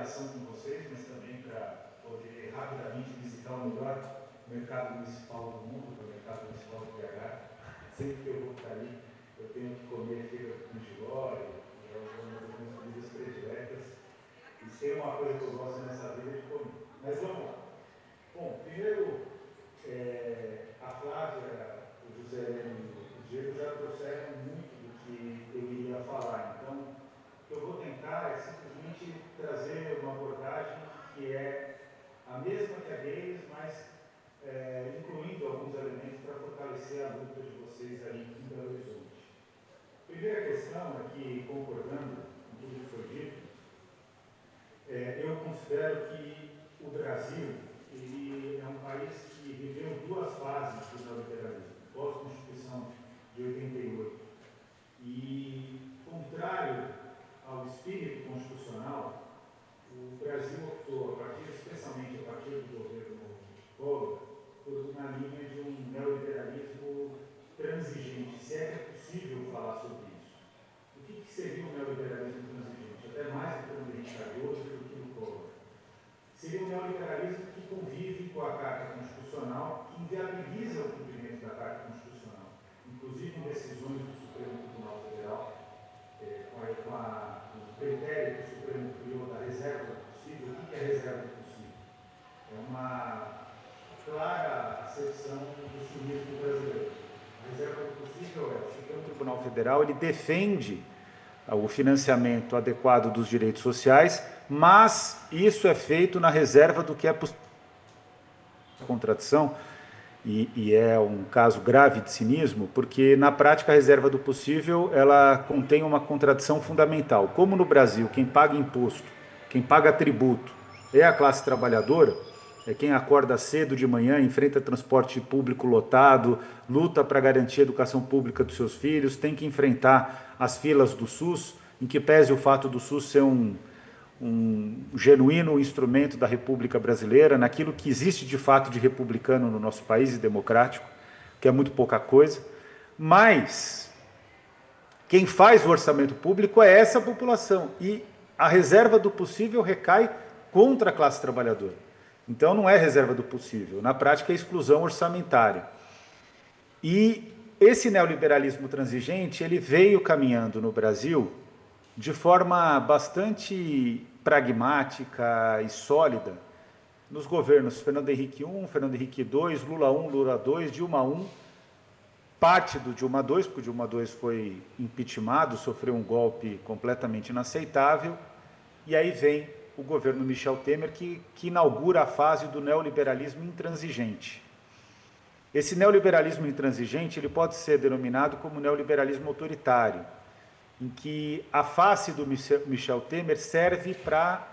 interação com vocês, mas também para poder rapidamente visitar o melhor mercado municipal do mundo, que é o mercado municipal do BH. Sempre que eu vou para ali, eu tenho que comer fígado com giló, e é uma das minhas comidas prediletas. E se tem uma coisa que eu gosto nessa vida é de comer. Mas vamos lá. Bom, primeiro, a Flávia, o José Heleno e o Diego já trouxeram muito do que eu iria falar. Então, o que eu vou tentar é simplesmente trazer uma abordagem que é a mesma que a deles, mas incluindo alguns elementos para fortalecer a luta de vocês aí em Belo Horizonte. Primeira questão é que, concordando com tudo que foi dito, eu considero que o Brasil ele é um país que viveu duas fases do neoliberalismo, pós-Constituição de 88. E, contrário ao espírito constitucional, o Brasil optou, especialmente a partir do governo Collor, por uma linha de um neoliberalismo transigente, se é que é possível falar sobre isso. O que seria o neoliberalismo transigente? Até mais do que o Henrique Cardoso do que o Collor. Seria um neoliberalismo que convive com a Carta Constitucional, que inviabiliza o cumprimento da Carta Constitucional, inclusive em decisões do Supremo Tribunal Federal, com o critério que o Supremo criou da reserva do possível. O que é reserva do possível? É uma clara acepção do cinismo brasileiro. A reserva do possível é o Supremo Tribunal Federal, ele defende o financiamento adequado dos direitos sociais, mas isso é feito na reserva do que é possível. Contradição, e é um caso grave de cinismo, porque na prática a reserva do possível ela contém uma contradição fundamental. Como no Brasil quem paga imposto, quem paga tributo é a classe trabalhadora, é quem acorda cedo de manhã, enfrenta transporte público lotado, luta para garantir a educação pública dos seus filhos, tem que enfrentar as filas do SUS, em que pese o fato do SUS ser um genuíno instrumento da República Brasileira, naquilo que existe de fato de republicano no nosso país e democrático, que é muito pouca coisa. Mas quem faz o orçamento público é essa população, e a reserva do possível recai contra a classe trabalhadora. Então não é reserva do possível, na prática é exclusão orçamentária. E esse neoliberalismo transigente, ele veio caminhando no Brasil de forma bastante pragmática e sólida nos governos Fernando Henrique I, Fernando Henrique II, Lula I, Lula II, Dilma I, parte do Dilma II, porque o Dilma II foi impeachmentado, sofreu um golpe completamente inaceitável, e aí vem o governo Michel Temer, que inaugura a fase do neoliberalismo intransigente. Esse neoliberalismo intransigente ele pode ser denominado como neoliberalismo autoritário, em que a face do Michel Temer serve para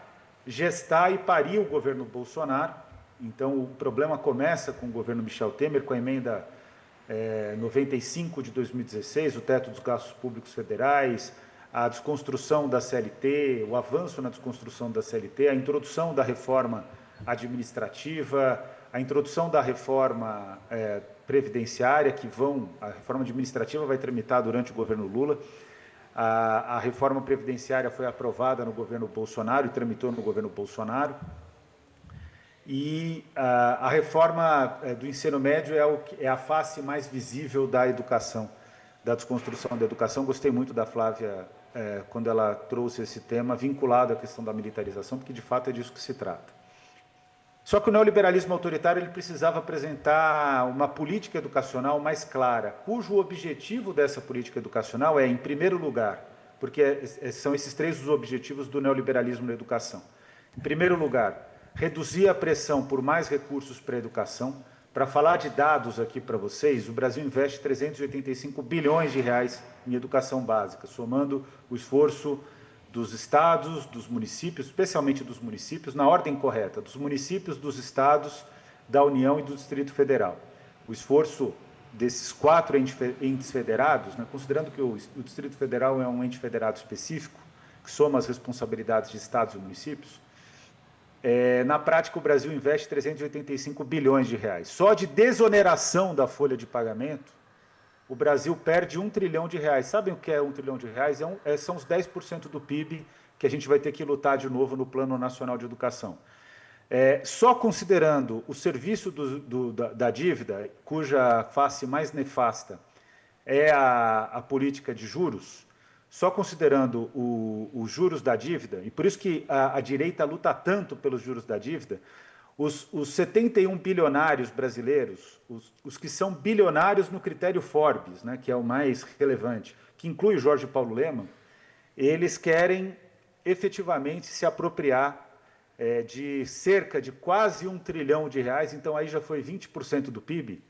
gestar e parir o governo Bolsonaro. Então, o problema começa com o governo Michel Temer, com a emenda 95 de 2016, o teto dos gastos públicos federais, a desconstrução da CLT, o avanço na desconstrução da CLT, a introdução da reforma administrativa, a introdução da reforma previdenciária, a reforma administrativa vai tramitar durante o governo Lula. A reforma previdenciária foi aprovada no governo Bolsonaro e tramitou no governo Bolsonaro. E a reforma do ensino médio é a face mais visível da educação, da desconstrução da educação. Gostei muito da Flávia quando ela trouxe esse tema vinculado à questão da militarização, porque de fato é disso que se trata. Só que o neoliberalismo autoritário ele precisava apresentar uma política educacional mais clara, cujo objetivo dessa política educacional é, em primeiro lugar, porque são esses três os objetivos do neoliberalismo na educação. Em primeiro lugar, reduzir a pressão por mais recursos para a educação. Para falar de dados aqui para vocês, o Brasil investe 385 bilhões de reais em educação básica, somando o esforço dos estados, dos municípios, especialmente dos municípios, na ordem correta, dos municípios, dos estados, da União e do Distrito Federal. O esforço desses 4 entes federados, né, considerando que o Distrito Federal é um ente federado específico, que soma as responsabilidades de estados e municípios, na prática o Brasil investe 385 bilhões de reais. Só de desoneração da folha de pagamento, o Brasil perde 1 trilhão de reais. Sabem o que é 1 trilhão de reais? São os 10% do PIB que a gente vai ter que lutar de novo no Plano Nacional de Educação. Só considerando o serviço da dívida, cuja face mais nefasta é a política de juros, só considerando os juros da dívida, e por isso que a direita luta tanto pelos juros da dívida, os 71 bilionários brasileiros, os que são bilionários no critério Forbes, né, que é o mais relevante, que inclui o Jorge Paulo Lemann, eles querem efetivamente se apropriar de cerca de quase R$ 1 trilhão, então aí já foi 20% do PIB,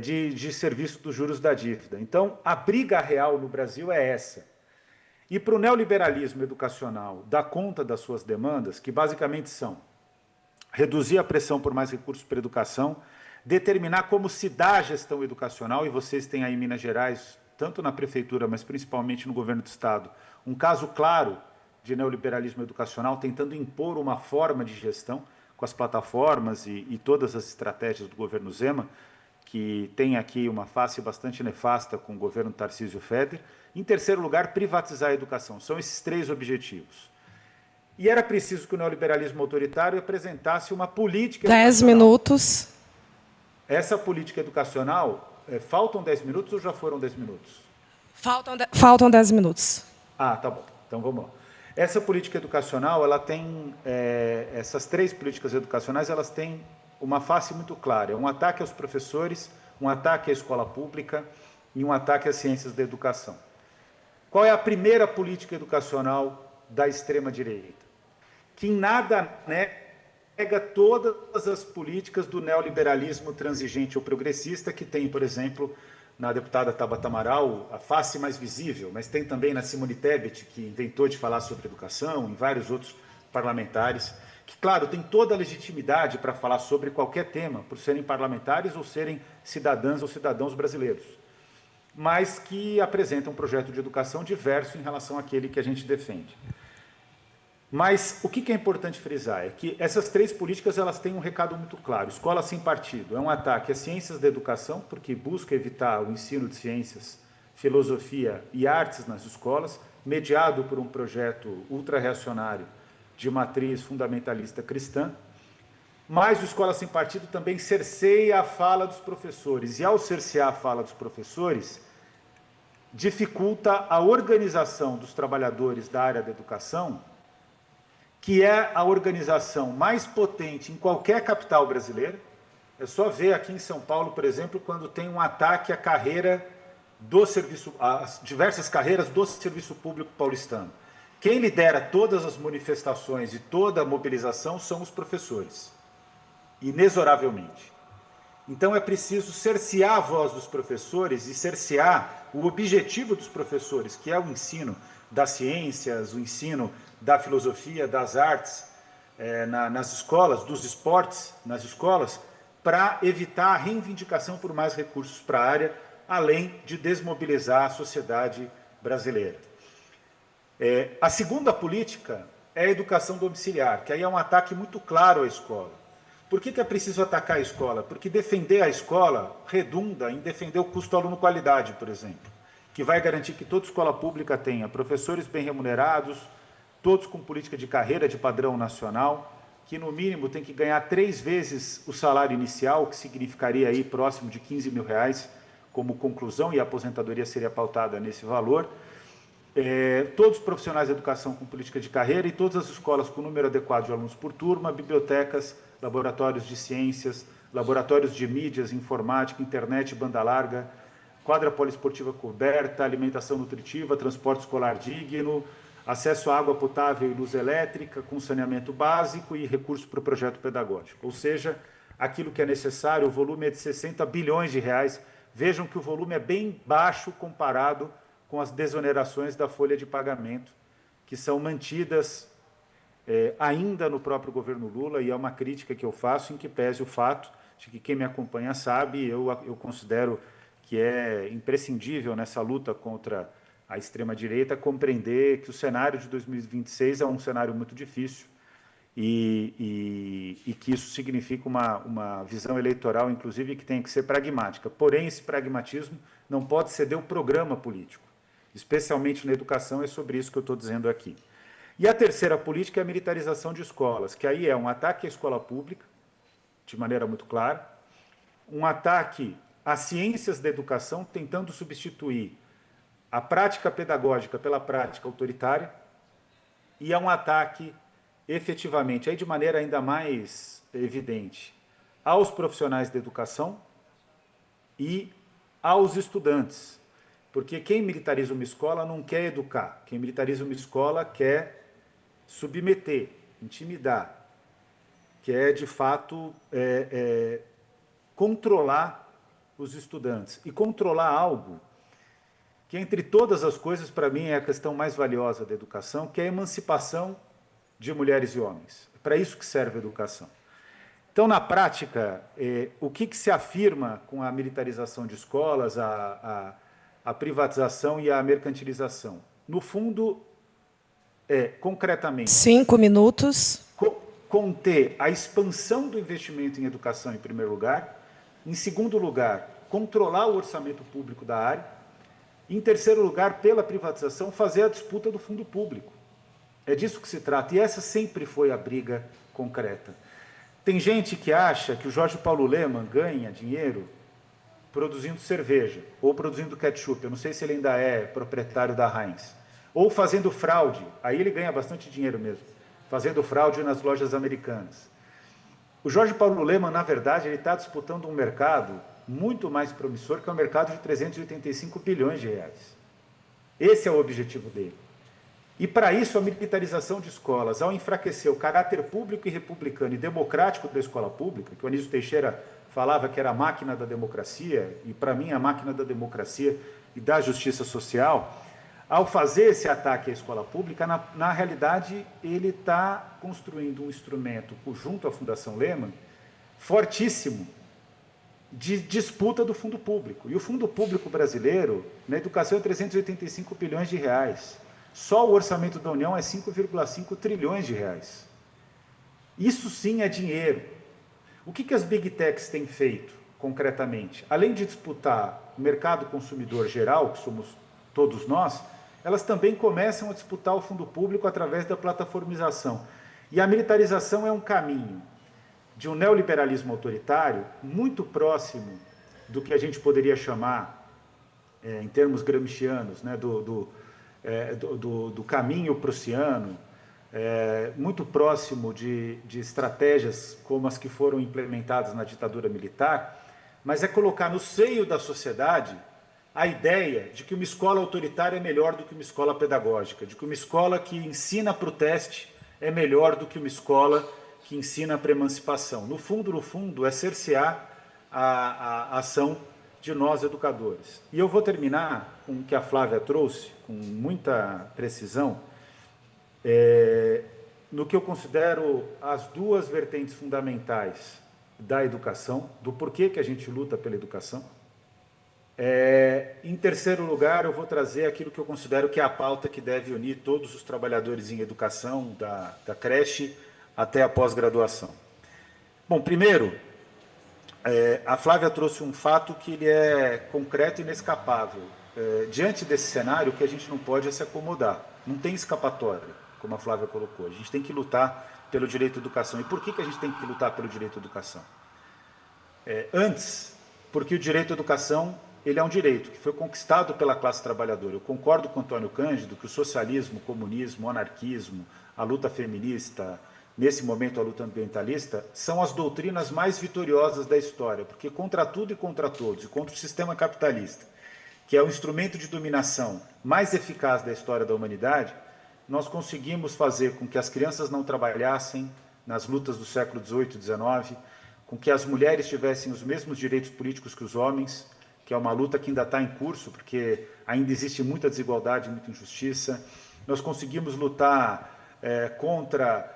de serviço dos juros da dívida. Então, a briga real no Brasil é essa. E para o neoliberalismo educacional dar conta das suas demandas, que basicamente são reduzir a pressão por mais recursos para a educação, determinar como se dá a gestão educacional, e vocês têm aí em Minas Gerais, tanto na prefeitura, mas principalmente no governo do Estado, um caso claro de neoliberalismo educacional, tentando impor uma forma de gestão com as plataformas e todas as estratégias do governo Zema, que tem aqui uma face bastante nefasta com o governo Tarcísio Feder. Em terceiro lugar, privatizar a educação. São esses três objetivos. E era preciso que o neoliberalismo autoritário apresentasse uma política educacional. 10 minutos. Essa política educacional, faltam 10 minutos ou já foram 10 minutos? Faltam 10 minutos. Ah, tá bom. Então vamos lá. Essa política educacional, ela tem, essas três políticas educacionais, elas têm uma face muito clara. É um ataque aos professores, um ataque à escola pública e um ataque às ciências da educação. Qual é a primeira política educacional da extrema-direita? Que em nada nega todas as políticas do neoliberalismo transigente ou progressista, que tem, por exemplo, na deputada Tabata Amaral, a face mais visível, mas tem também na Simone Tebet, que inventou de falar sobre educação, em vários outros parlamentares, que, claro, tem toda a legitimidade para falar sobre qualquer tema, por serem parlamentares ou serem cidadãs ou cidadãos brasileiros, mas que apresentam um projeto de educação diverso em relação àquele que a gente defende. Mas o que é importante frisar é que essas três políticas elas têm um recado muito claro. Escola sem partido é um ataque às ciências da educação, porque busca evitar o ensino de ciências, filosofia e artes nas escolas, mediado por um projeto ultra-reacionário de matriz fundamentalista cristã. Mas o Escola Sem Partido também cerceia a fala dos professores. E ao cercear a fala dos professores, dificulta a organização dos trabalhadores da área da educação, que é a organização mais potente em qualquer capital brasileira. É só ver aqui em São Paulo, por exemplo, quando tem um ataque à carreira do serviço, às diversas carreiras do serviço público paulistano. Quem lidera todas as manifestações e toda a mobilização são os professores, inexoravelmente. Então é preciso cercear a voz dos professores e cercear o objetivo dos professores, que é o ensino das ciências, o ensino da filosofia, das artes, nas escolas, dos esportes nas escolas, para evitar a reivindicação por mais recursos para a área, além de desmobilizar a sociedade brasileira. A segunda política é a educação domiciliar, que aí é um ataque muito claro à escola. Por que é preciso atacar a escola? Porque defender a escola redunda em defender o custo aluno-qualidade, por exemplo, que vai garantir que toda escola pública tenha professores bem remunerados, todos com política de carreira de padrão nacional, que no mínimo tem que ganhar 3 vezes o salário inicial, o que significaria aí próximo de R$15 mil como conclusão, e a aposentadoria seria pautada nesse valor. Todos os profissionais de educação com política de carreira e todas as escolas com número adequado de alunos por turma, bibliotecas, laboratórios de ciências, laboratórios de mídias, informática, internet, banda larga, quadra poliesportiva coberta, alimentação nutritiva, transporte escolar digno, acesso à água potável e luz elétrica, com saneamento básico e recursos para o projeto pedagógico. Ou seja, aquilo que é necessário, o volume é de R$60 bilhões. Vejam que o volume é bem baixo comparado com as desonerações da folha de pagamento, que são mantidas ainda no próprio governo Lula, e é uma crítica que eu faço, em que pese o fato de que quem me acompanha sabe, eu considero que é imprescindível nessa luta contra a extrema-direita compreender que o cenário de 2026 é um cenário muito difícil e que isso significa uma visão eleitoral, inclusive, que tem que ser pragmática. Porém, esse pragmatismo não pode ceder o programa político, especialmente na educação, é sobre isso que eu estou dizendo aqui. E a terceira política é a militarização de escolas, que aí é um ataque à escola pública, de maneira muito clara, um ataque às ciências da educação, tentando substituir a prática pedagógica pela prática autoritária, e é um ataque, efetivamente, aí de maneira ainda mais evidente, aos profissionais da educação e aos estudantes. Porque quem militariza uma escola não quer educar, quem militariza uma escola quer submeter, intimidar, quer de fato controlar os estudantes. E controlar algo que, entre todas as coisas, para mim é a questão mais valiosa da educação, que é a emancipação de mulheres e homens. É para isso que serve a educação. Então, na prática, o que se afirma com a militarização de escolas, a privatização e a mercantilização? No fundo, concretamente, 5 minutos. conter a expansão do investimento em educação, em primeiro lugar. Em segundo lugar, controlar o orçamento público da área. Em terceiro lugar, pela privatização, fazer a disputa do fundo público. É disso que se trata. E essa sempre foi a briga concreta. Tem gente que acha que o Jorge Paulo Lemann ganha dinheiro produzindo cerveja ou produzindo ketchup. Eu não sei se ele ainda é proprietário da Heinz. Ou fazendo fraude. Aí ele ganha bastante dinheiro mesmo. Fazendo fraude nas lojas americanas. O Jorge Paulo Lemann, na verdade, ele está disputando um mercado muito mais promissor, que é o mercado de 385 bilhões de reais. Esse é o objetivo dele. E para isso, a militarização de escolas, ao enfraquecer o caráter público e republicano e democrático da escola pública, que o Anísio Teixeira falava que era a máquina da democracia, e para mim a máquina da democracia e da justiça social, ao fazer esse ataque à escola pública, na realidade, ele está construindo um instrumento, junto à Fundação Lemann, fortíssimo, de disputa do fundo público. E o fundo público brasileiro, na educação, é 385 bilhões de reais. Só o orçamento da União é 5,5 trilhões de reais. Isso sim é dinheiro. O que as Big Techs têm feito, concretamente? Além de disputar o mercado consumidor geral, que somos todos nós, elas também começam a disputar o fundo público através da plataformização. E a militarização é um caminho de um neoliberalismo autoritário muito próximo do que a gente poderia chamar, em termos gramscianos, né, do caminho prussiano, muito próximo de estratégias como as que foram implementadas na ditadura militar, mas é colocar no seio da sociedade a ideia de que uma escola autoritária é melhor do que uma escola pedagógica, de que uma escola que ensina para o teste é melhor do que uma escola que ensina para a emancipação. No fundo, é cercear a ação de nós, educadores. E eu vou terminar com o que a Flávia trouxe, com muita precisão, no que eu considero as duas vertentes fundamentais da educação, do porquê que a gente luta pela educação. Em terceiro lugar, eu vou trazer aquilo que eu considero que é a pauta que deve unir todos os trabalhadores em educação, da creche até a pós-graduação. Bom, primeiro, a Flávia trouxe um fato que ele é concreto e inescapável. Diante desse cenário, o que a gente não pode é se acomodar. Não tem escapatória, como a Flávia colocou. A gente tem que lutar pelo direito à educação. E por que a gente tem que lutar pelo direito à educação? Antes, porque o direito à educação ele é um direito que foi conquistado pela classe trabalhadora. Eu concordo com o Antônio Cândido que o socialismo, o comunismo, o anarquismo, a luta feminista, nesse momento a luta ambientalista, são as doutrinas mais vitoriosas da história, porque contra tudo e contra todos, e contra o sistema capitalista, que é o instrumento de dominação mais eficaz da história da humanidade, nós conseguimos fazer com que as crianças não trabalhassem nas lutas do século XVIII e XIX, com que as mulheres tivessem os mesmos direitos políticos que os homens, que é uma luta que ainda está em curso, porque ainda existe muita desigualdade, muita injustiça. Nós conseguimos lutar contra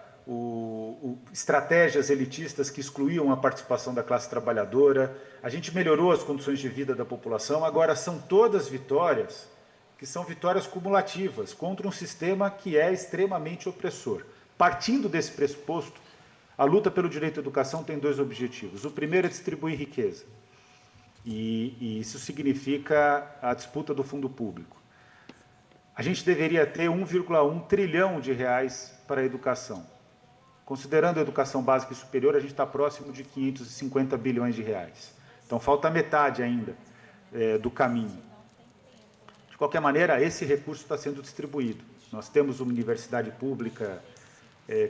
estratégias elitistas que excluíam a participação da classe trabalhadora. A gente melhorou as condições de vida da população. Agora, são todas vitórias que são vitórias cumulativas contra um sistema que é extremamente opressor. Partindo desse pressuposto, a luta pelo direito à educação tem dois objetivos. O primeiro é distribuir riqueza. E isso significa a disputa do fundo público. A gente deveria ter 1,1 trilhão de reais para a educação. Considerando a educação básica e superior, a gente está próximo de 550 bilhões de reais. Então, falta metade ainda do caminho. De qualquer maneira, esse recurso está sendo distribuído. Nós temos uma universidade pública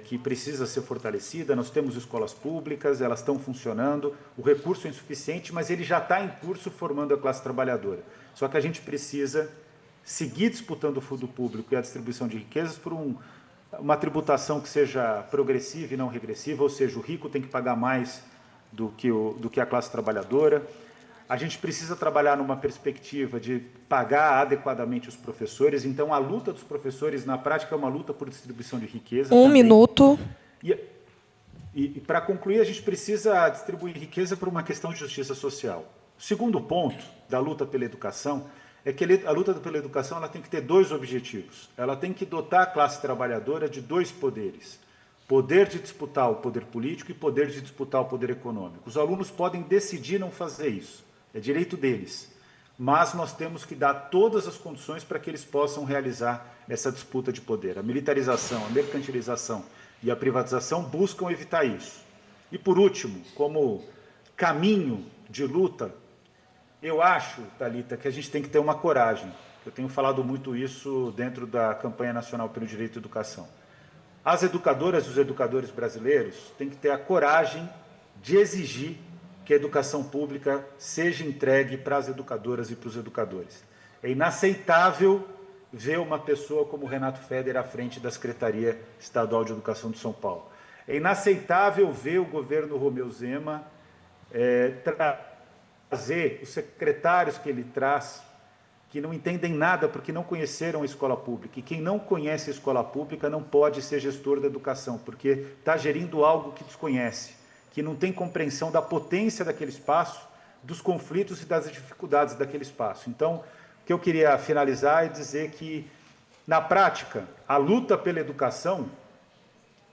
que precisa ser fortalecida, nós temos escolas públicas, elas estão funcionando, o recurso é insuficiente, mas ele já está em curso formando a classe trabalhadora. Só que a gente precisa seguir disputando o fundo público e a distribuição de riquezas por uma tributação que seja progressiva e não regressiva, ou seja, o rico tem que pagar mais do que a classe trabalhadora. A gente precisa trabalhar numa perspectiva de pagar adequadamente os professores. Então, a luta dos professores, na prática, é uma luta por distribuição de riqueza. Um minuto. E para concluir, a gente precisa distribuir riqueza por uma questão de justiça social. O segundo ponto da luta pela educação é que a luta pela educação ela tem que ter dois objetivos. Ela tem que dotar a classe trabalhadora de dois poderes. Poder de disputar o poder político e poder de disputar o poder econômico. Os alunos podem decidir não fazer isso. É direito deles. Mas nós temos que dar todas as condições para que eles possam realizar essa disputa de poder. A militarização, a mercantilização e a privatização buscam evitar isso. E, por último, como caminho de luta, eu acho, Thalita, que a gente tem que ter uma coragem. Eu tenho falado muito isso dentro da campanha nacional pelo direito à educação. As educadoras e os educadores brasileiros têm que ter a coragem de exigir que a educação pública seja entregue para as educadoras e para os educadores. É inaceitável ver uma pessoa como Renato Feder à frente da Secretaria Estadual de Educação de São Paulo. É inaceitável ver o governo Romeu Zema trazer os secretários que ele traz, que não entendem nada porque não conheceram a escola pública. E quem não conhece a escola pública não pode ser gestor da educação, porque está gerindo algo que desconhece, que não tem compreensão da potência daquele espaço, dos conflitos e das dificuldades daquele espaço. Então, o que eu queria finalizar é dizer que, na prática, a luta pela educação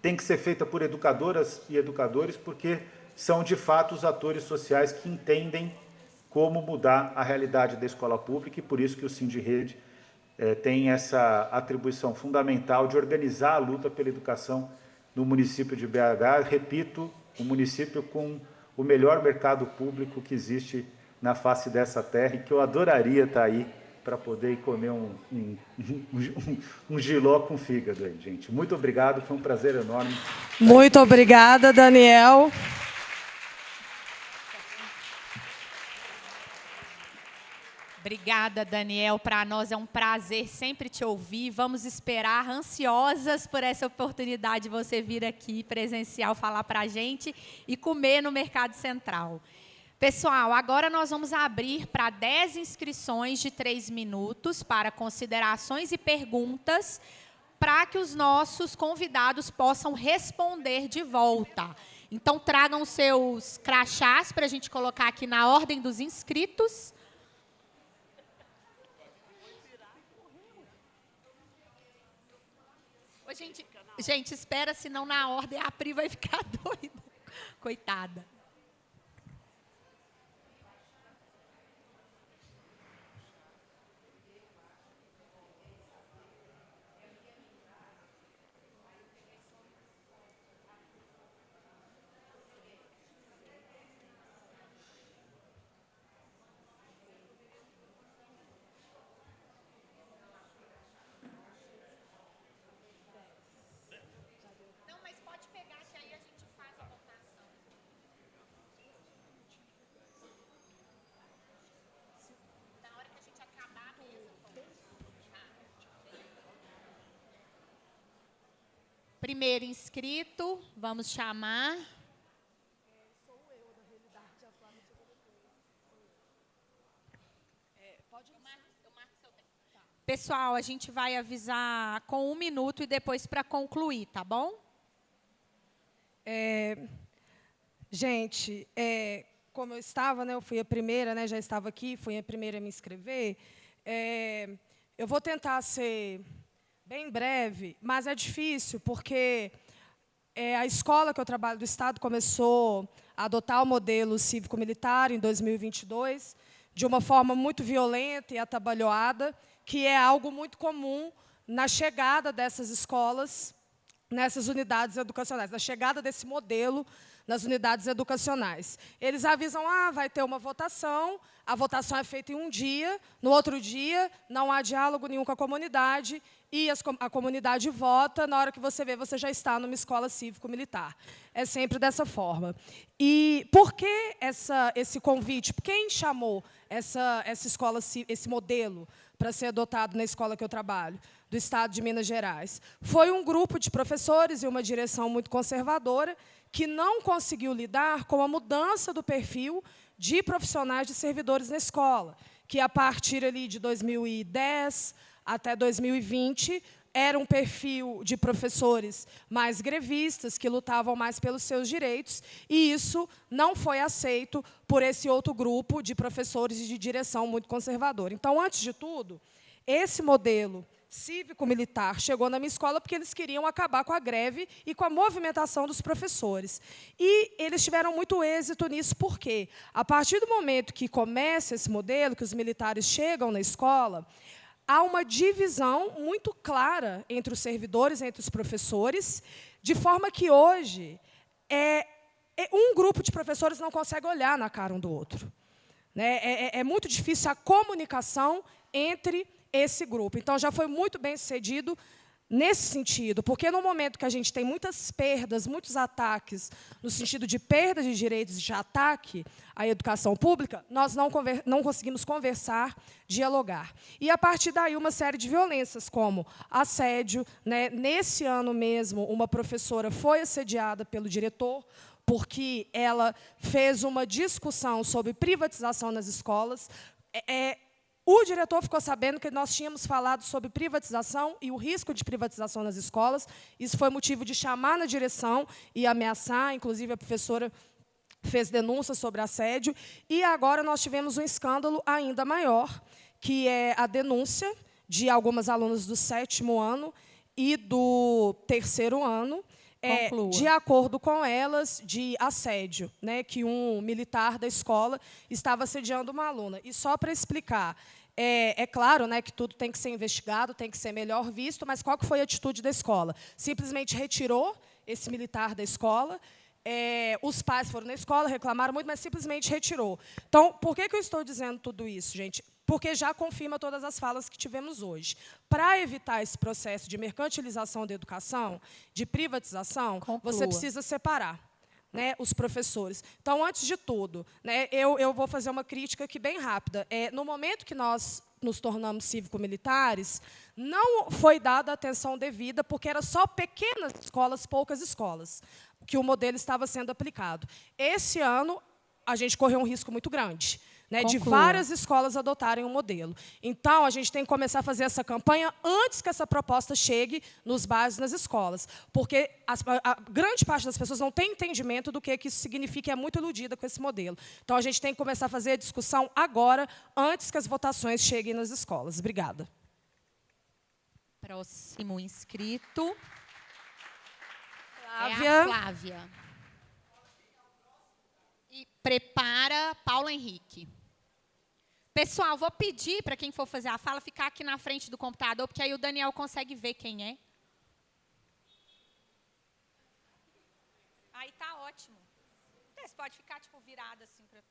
tem que ser feita por educadoras e educadores, porque são, de fato, os atores sociais que entendem como mudar a realidade da escola pública, e por isso que o Sindirrede tem essa atribuição fundamental de organizar a luta pela educação no município de BH. Repito, um município com o melhor mercado público que existe na face dessa terra e que eu adoraria estar aí para poder ir comer um jiló com fígado aí, gente. Muito obrigado, foi um prazer enorme. Muito obrigada, Daniel. Obrigada, Daniel. Para nós é um prazer sempre te ouvir. Vamos esperar, ansiosas por essa oportunidade de você vir aqui presencial falar para a gente e comer no Mercado Central. Pessoal, agora nós vamos abrir para 10 inscrições de 3 minutos para considerações e perguntas para que os nossos convidados possam responder de volta. Então, tragam seus crachás para a gente colocar aqui na ordem dos inscritos. Gente, espera, senão na ordem a Pri vai ficar doida. Coitada. Primeiro inscrito, vamos chamar. Pessoal, a gente vai avisar com 1 minuto e depois para concluir, tá bom? Gente, como eu estava, né, eu fui a primeira, né, já estava aqui, fui a primeira a me inscrever. Eu vou tentar ser bem breve, mas é difícil, porque a escola que eu trabalho do Estado começou a adotar o modelo cívico-militar em 2022, de uma forma muito violenta e atabalhoada, que é algo muito comum na chegada dessas escolas, nessas unidades educacionais, na chegada desse modelo nas unidades educacionais. Eles avisam, vai ter uma votação, a votação é feita em um dia, no outro dia não há diálogo nenhum com a comunidade, e a comunidade vota, na hora que você vê, você já está numa escola cívico-militar. É sempre dessa forma. E por que esse convite? Quem chamou essa escola, esse modelo para ser adotado na escola que eu trabalho, do Estado de Minas Gerais? Foi um grupo de professores e uma direção muito conservadora que não conseguiu lidar com a mudança do perfil de profissionais de servidores na escola, que, a partir ali de 2010 até 2020, era um perfil de professores mais grevistas, que lutavam mais pelos seus direitos, e isso não foi aceito por esse outro grupo de professores de direção muito conservadora. Então, antes de tudo, esse modelo cívico-militar chegou na minha escola porque eles queriam acabar com a greve e com a movimentação dos professores. E eles tiveram muito êxito nisso, porque, a partir do momento que começa esse modelo, que os militares chegam na escola, há uma divisão muito clara entre os servidores, entre os professores, de forma que, hoje, um grupo de professores não consegue olhar na cara um do outro. Né? É muito difícil a comunicação entre esse grupo. Então, já foi muito bem sucedido nesse sentido, porque, no momento que a gente tem muitas perdas, muitos ataques, no sentido de perda de direitos, de ataque à educação pública, nós não conseguimos conversar, dialogar. E, a partir daí, uma série de violências, como assédio. Né? Nesse ano mesmo, uma professora foi assediada pelo diretor, porque ela fez uma discussão sobre privatização nas escolas. O diretor ficou sabendo que nós tínhamos falado sobre privatização e o risco de privatização nas escolas. Isso foi motivo de chamar na direção e ameaçar. Inclusive, a professora fez denúncia sobre assédio. E agora nós tivemos um escândalo ainda maior, que é a denúncia de algumas alunas do 7º ano e do 3º ano, de acordo com elas, de assédio, né, que um militar da escola estava assediando uma aluna. E, só para explicar, é claro, né, que tudo tem que ser investigado, tem que ser melhor visto, mas qual que foi a atitude da escola? Simplesmente retirou esse militar da escola. Os pais foram na escola, reclamaram muito, mas simplesmente retirou. Então, por que eu estou dizendo tudo isso, gente? Porque já confirma todas as falas que tivemos hoje. Para evitar esse processo de mercantilização da educação, de privatização, você precisa separar, né, os professores. Então, antes de tudo, né, eu vou fazer uma crítica aqui bem rápida. No momento que nós nos tornamos cívico-militares, não foi dada a atenção devida, porque era só pequenas escolas, poucas escolas, que o modelo estava sendo aplicado. Esse ano, a gente correu um risco muito grande, né, de várias escolas adotarem um modelo. Então, a gente tem que começar a fazer essa campanha antes que essa proposta chegue nos bairros, nas escolas, porque a grande parte das pessoas não tem entendimento do que isso significa e é muito iludida com esse modelo. Então, a gente tem que começar a fazer a discussão agora, antes que as votações cheguem nas escolas. Obrigada. Próximo inscrito. Flávia. É a Flávia. E prepara Paulo Henrique. Pessoal, vou pedir para quem for fazer a fala ficar aqui na frente do computador, porque aí o Daniel consegue ver quem é. Aí tá ótimo. Você pode ficar tipo virada assim para.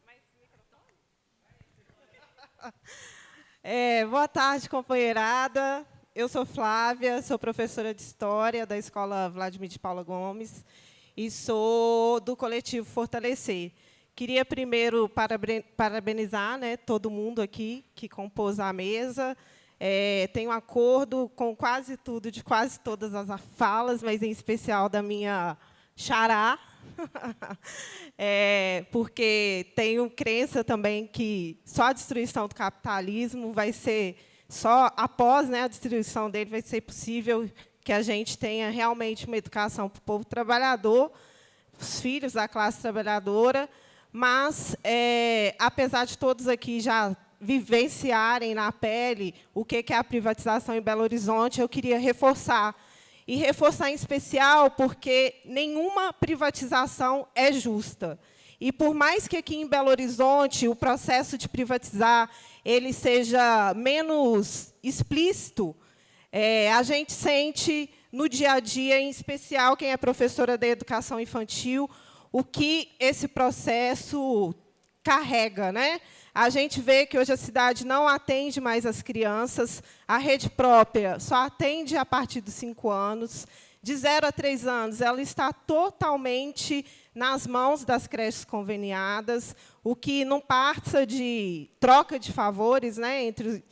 Mais microfone? Boa tarde, companheirada. Eu sou Flávia, sou professora de História da Escola Vladimir de Paula Gomes e sou do coletivo Fortalecer. Queria primeiro parabenizar, né, todo mundo aqui que compôs a mesa. Tenho acordo com quase tudo, de quase todas as falas, mas em especial da minha xará, porque tenho crença também que só a destruição do capitalismo vai ser, só após, né, a destruição dele vai ser possível que a gente tenha realmente uma educação para o povo trabalhador, os filhos da classe trabalhadora. Mas, apesar de todos aqui já vivenciarem na pele o que é a privatização em Belo Horizonte, eu queria reforçar. E reforçar em especial porque nenhuma privatização é justa. E, por mais que aqui em Belo Horizonte o processo de privatizar ele seja menos explícito, a gente sente no dia a dia, em especial quem é professora da educação infantil, o que esse processo carrega, né? A gente vê que hoje a cidade não atende mais as crianças, a rede própria só atende a partir dos 5 anos, de 0 a 3 anos, ela está totalmente nas mãos das creches conveniadas, o que não passa de troca de favores, né, entre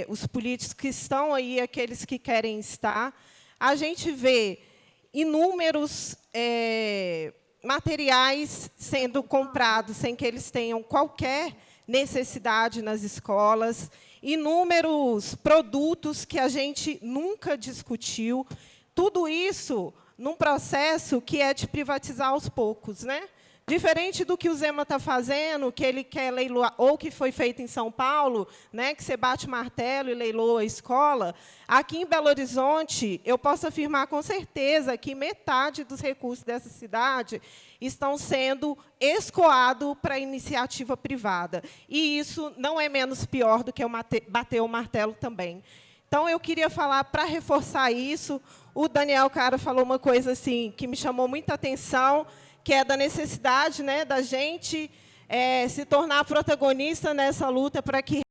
os políticos que estão aí, aqueles que querem estar. A gente vê inúmeros materiais sendo comprados sem que eles tenham qualquer necessidade nas escolas, inúmeros produtos que a gente nunca discutiu, tudo isso num processo que é de privatizar aos poucos, né? Diferente do que o Zema está fazendo, que ele quer leiloar, ou que foi feito em São Paulo, né, que você bate o martelo e leiloa a escola, aqui em Belo Horizonte, eu posso afirmar com certeza que metade dos recursos dessa cidade estão sendo escoados para a iniciativa privada. E isso não é menos pior do que bater o martelo também. Então, eu queria falar, para reforçar isso, o Daniel Cara falou uma coisa assim, que me chamou muita atenção, que é da necessidade, né, da gente se tornar protagonista nessa luta para que